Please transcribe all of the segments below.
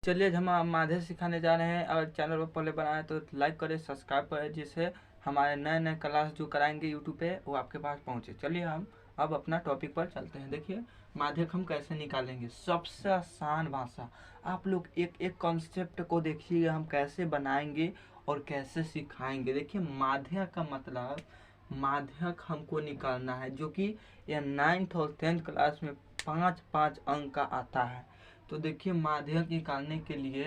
चलिए हम माधे सिखाने जा रहे हैं। अगर चैनल पर पहले बनाए तो लाइक करें, सब्सक्राइब करें, जिससे हमारे नए नए क्लास जो कराएंगे यूट्यूब पे वो आपके पास पहुंचे। चलिए हम अब अपना टॉपिक पर चलते हैं। देखिए माध्यक हम कैसे निकालेंगे। सबसे आसान भाषा, आप लोग एक एक कॉन्सेप्ट को देखिएगा हम कैसे बनाएंगे और कैसे सिखाएंगे। देखिए माध्यक का मतलब माध्यक हमको निकालना है, जो कि यह 9th और 10th क्लास में 5-5 अंक का आता है। तो देखिए माध्यक निकालने के लिए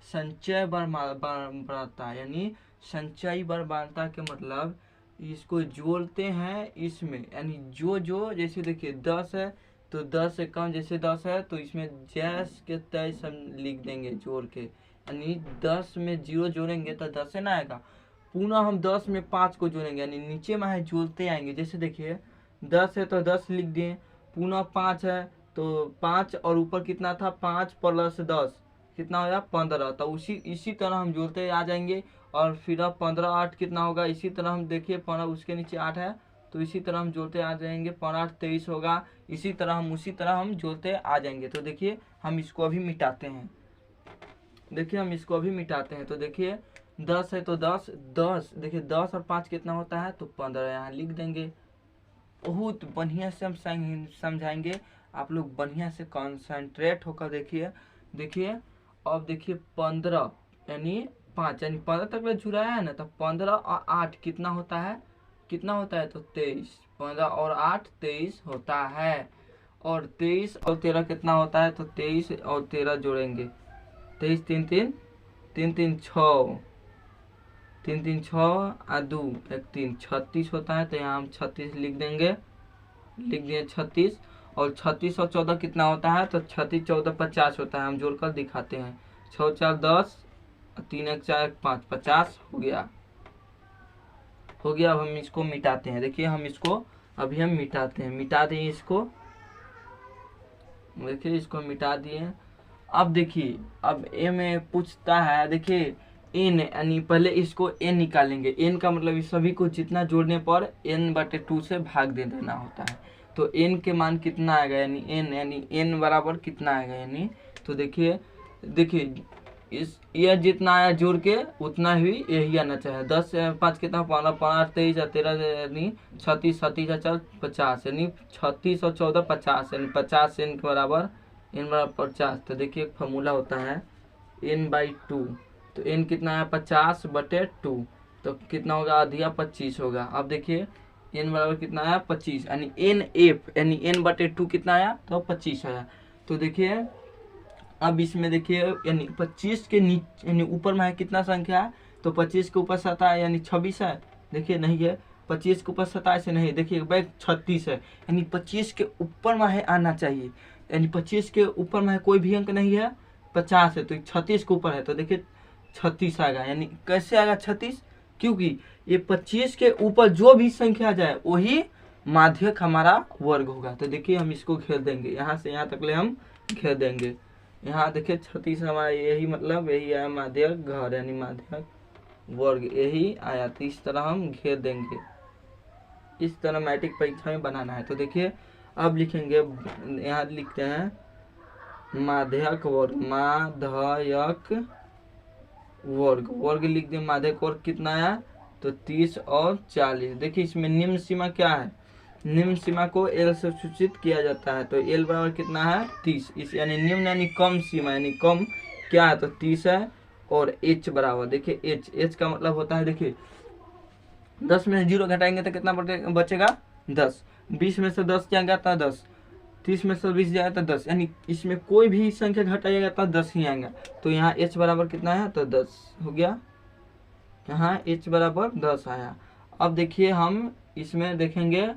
संचय बढ़ता, यानी संचयी बढ़ता के मतलब इसको जोड़ते हैं इसमें, यानी जो जैसे देखिए 10 है तो 10 से कम, जैसे 10 है तो इसमें जैस के 23 हम लिख देंगे जोड़ के, यानी 10 में 0 जोड़ेंगे तो 10 से ना आएगा। पुनः हम 10 में 5 को जोड़ेंगे, यानी नीचे में है जोड़ते आएंगे। जैसे देखिए 10 है तो 10 लिख दिए, पुनः 5 है तो 5 और ऊपर कितना था 5 + 10 कितना होगा 15। तो इसी तरह हम जोड़ते आ जाएंगे। और फिर अब 15 8 कितना होगा, इसी तरह हम देखिए 15 उसके नीचे 8 है तो इसी तरह हम जोड़ते आ जाएंगे। 15 8 23 होगा, इसी तरह हम जोड़ते आ जाएंगे। तो देखिए हम इसको अभी मिटाते हैं। तो देखिए 10 है तो 10 देखिए 10 और 5 कितना होता है तो 15 यहाँ लिख देंगे। बहुत बढ़िया से हम समझाएंगे, आप लोग बढ़िया से कंसंट्रेट होकर देखिए अब देखिए 15 यानी 5 यानी 15 तक जुड़ाया है ना, तो 15 और 8 कितना होता है तो 23। 15 और 8 23 होता है। और 23 और 13 कितना होता है तो 23 और 13 जोड़ेंगे, 23 3 3 3 3 6 3 3 6 और 2 1 3 36 होता है। तो यहाँ हम 36 लिख दिए 36। और 36 और 14 कितना होता है तो 36 14 50 होता है। हम जोड़कर दिखाते हैं, 6 4 10 3 1 4 1 5 50 हो गया। अब हम इसको मिटाते हैं। देखिए हम इसको अभी हम मिटाते हैं, मिटा दिए इसको। देखिए इसको मिटा दिए। अब देखिए अब ए में पूछता है, देखिए एन, यानी पहले इसको एन निकालेंगे। एन का मतलब इस सभी को जितना जोड़ने पर n/2 से भाग दे देना होता है। तो एन के मान कितना आएगा, यानी एन बराबर कितना आएगा, यानी तो देखिए इस यह जितना आया जोड़ के उतना ही यही आना चाहिए। 10 से 5 कितना 15 5 23 13 यानी 36 37 चल 50, यानी 36 और 14 50, यानी 50 n के बराबर n 50। तो देखिए एक फार्मूला होता है n/2। तो n कितना है 50/2, तो कितना होगा आधिया 25 होगा। अब देखिए n बराबर कितना आया 25, यानी NF यानी n/2 कितना आया तो 25 आया। तो देखिए अब इसमें देखिए यानी 25 के नीचे यानी ऊपर में है कितना संख्या है तो 25 के ऊपर 27 यानी 26 है। देखिए नहीं है 25 के ऊपर 27 है, नहीं देखिए भाई 36 है, यानी 25 के ऊपर में है आना चाहिए। यानी 25 के ऊपर में है कोई भी अंक नहीं है, 50 है तो 36 के ऊपर है तो देखिए 36 आएगा। यानी कैसे आएगा 36, क्योंकि ये 25 के ऊपर जो भी संख्या जाए वही माध्यक हमारा वर्ग होगा। तो देखिए हम इसको घेर देंगे, यहाँ से यहाँ तक ले हम घेर देंगे। यहाँ देखिए 36 हमारा यही मतलब यही आया माध्यक घर, यानी माध्यक वर्ग यही आया। तो इस तरह हम घेर देंगे, इस तरह मैट्रिक परीक्षा में बनाना है। तो देखिए अब लिखेंगे, यहाँ लिखते हैं माध्यक वर्ग लिख दिए। माध्यक वर्ग कितना आया तो 30 और 40। देखिए इसमें निम्न सीमा क्या है, निम्न सीमा को L से सूचित किया जाता है। तो L बराबर कितना है 30, इस यानी निम्न यानी कम सीमा, यानी कम क्या है तो 30 है। और H बराबर देखिए H का मतलब होता है, देखिए 10 में 0 घटाएंगे तो कितना बचेगा 10, 20 में से 10 जाएगा तो 10, 30 में से 20 जाएगा तो 10, यानी इसमें कोई भी संख्या घटाएगा तो 10 ही आएगा। तो यहाँ H बराबर कितना है तो 10 हो गया, यहाँ H बराबर 10 आया। अब देखिए हम इसमें देखेंगे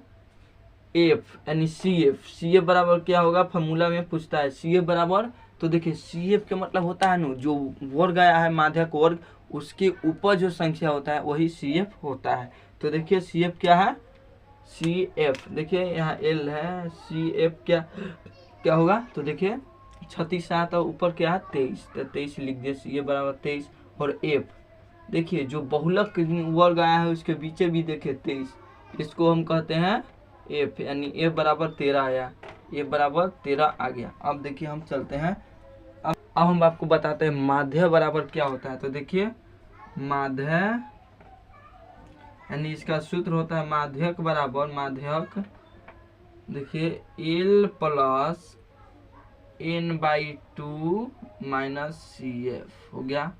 F यानी CF बराबर क्या होगा, फार्मूला में पूछता है CF बराबर। तो देखिए CF का मतलब होता है ना जो वर्ग आया है माध्यक वर्ग उसके ऊपर जो संख्या होता है वही CF होता है। तो देखिए CF क्या है CF, देखिए यहाँ L है, CF क्या होगा तो देखिए 36 है तो ऊपर क्या है 23, तो 23 लिख दिए CF बराबर 23। और F देखिए जो बहुलक वर्ग आया है उसके पीछे भी देखिए 23, इसको हम कहते हैं F, यानी F बराबर 13 आया, F बराबर 13 आ गया। अब देखिए हम चलते हैं, अब अब हम आपको बताते हैं माध्य बराबर क्या होता है। तो देखिए माध्य यानी इसका सूत्र होता है माध्यक बराबर, माध्यक देखिए L plus N by two minus C F हो गया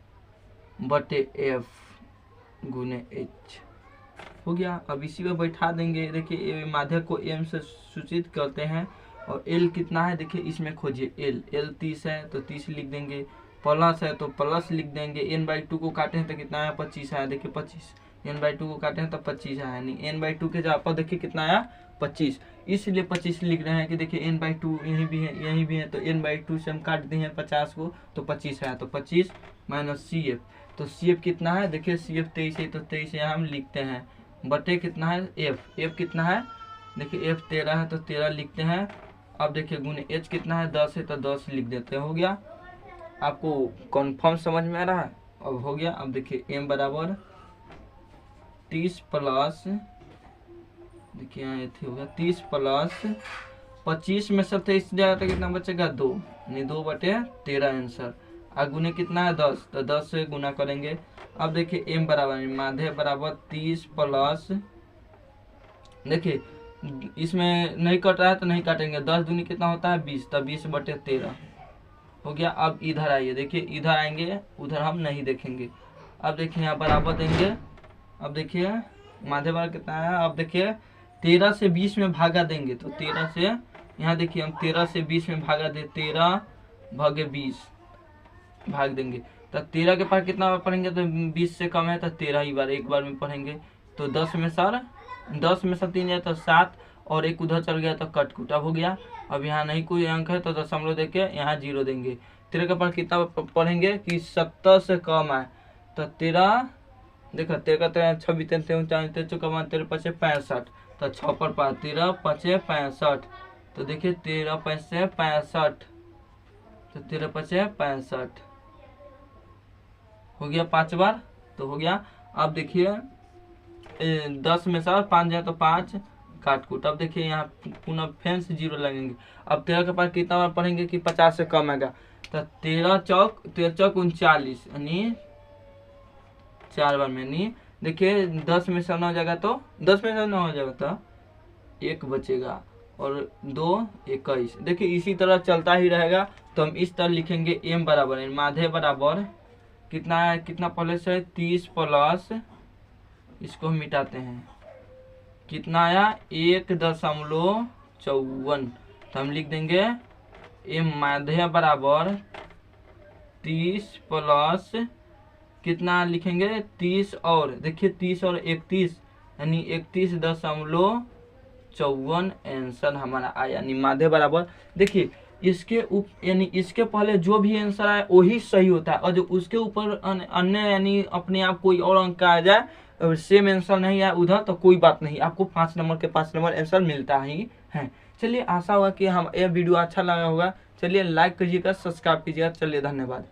बटे एफ गुने एच हो गया। अब इसी में बैठा देंगे। देखिए माध्यक को एम से सूचित करते हैं और एल कितना है देखिए इसमें खोजिए। एल 30 है तो 30 लिख देंगे, प्लस है तो प्लस लिख देंगे। एन बाई टू को काटे हैं तो कितना है 25 है, देखिए 25। एन बाई टू को काटे हैं तो 25 है, यानी एन बाई टू के जगह पर देखिए कितना आया 25, इसलिए 25 लिख रहे हैं कि देखिए एन बाई टू यहीं भी है यहीं भी है, तो एन बाई टू से हम काट दिए हैं 50 को तो 25 है, तो 25 माइनस सी एफ। तो सी एफ कितना है देखिए सी एफ 23 है तो 23 यहाँ हम लिखते हैं बटे कितना है एफ कितना है देखिए एफ 13 है तो 13 लिखते हैं। अब देखिए गुने एच कितना है 10 है तो 10 लिख देते हैं। हो गया, आपको कॉन्फर्म समझ में आ रहा है? अब हो गया। अब देखिए एम बराबर 30 प्लस देखिए यहाँ ये होगा 30 प्लस 25 में से 23 जाएगा तो कितना बचेगा 2, यानी 2 बटे 13 आंसर। और गुने कितना है 10 तो 10 से गुना करेंगे। अब देखिए एम बराबर माध्य बराबर 30 प्लस देखिए इसमें नहीं कट रहा है तो नहीं काटेंगे, 10 दूनी कितना होता है 20, तो 20 बटे 13 हो गया। अब इधर आइए, देखिए इधर आएंगे उधर हम नहीं देखेंगे। अब देखिए यहाँ बराबर देंगे। अब देखिए माध्य बराबर कितना है, अब देखिए 13 से 20 में भागा देंगे तो 13 से यहाँ देखिए हम 13 से 20 में भागा दे 13 भागे 20 भाग देंगे तो 13 के पास कितना बार पढ़ेंगे तो 20 से कम है तो 13 ही बार एक बार में पढ़ेंगे। तो 10 में से 3 जाए तो 7 और एक उधर चल गया तो कट कुटा हो गया। अब यहाँ नहीं कोई अंक है तो दशमलव देके यहाँ 0 देंगे। 13 के पास कितना पढ़ेंगे कि 70 से कम आए तो 13 देखो 13 26 33 34 कम 13 5 65 तो 6 पर 5 13 5 65 तो देखिए 13 5 65 तो 13 5 65 हो गया 5 बार तो हो गया। अब देखिए 10 में से 5 जाए तो 5 काट कूट। अब देखिए यहाँ पुनः फेन से 0 लगेंगे। अब 13 के पास कितना बार पढ़ेंगे कि 50 से कम आएगा तो 13 चौक 39 यानी 4 बार में, यानी देखिए 10 में से 9 हो जाएगा तो 10 में से 9 हो जाएगा तो 1 बचेगा और 2 21। देखिए इसी तरह चलता ही रहेगा। तो हम इस तरह लिखेंगे एम बराबर माध्य बराबर कितना है कितना प्लस है 30 प्लस इसको हम मिटाते हैं कितना आया 1.54 तो हम लिख देंगे एम माध्य बराबर 30 प्लस कितना लिखेंगे 30 और देखिए 30 और 31 यानी 31.54 आंसर हमारा आया। यानी माध्य बराबर देखिए इसके यानी इसके पहले जो भी आंसर आए वही सही होता है और जो उसके ऊपर अन्य यानी अपने आप कोई और अंक आ जाए और सेम आंसर नहीं आए उधर तो कोई बात नहीं, आपको 5 नंबर के 5 नंबर आंसर मिलता ही है। चलिए आशा हुआ कि हम यह वीडियो अच्छा लगा होगा। चलिए लाइक कीजिएगा, सब्सक्राइब कीजिएगा। चलिए धन्यवाद।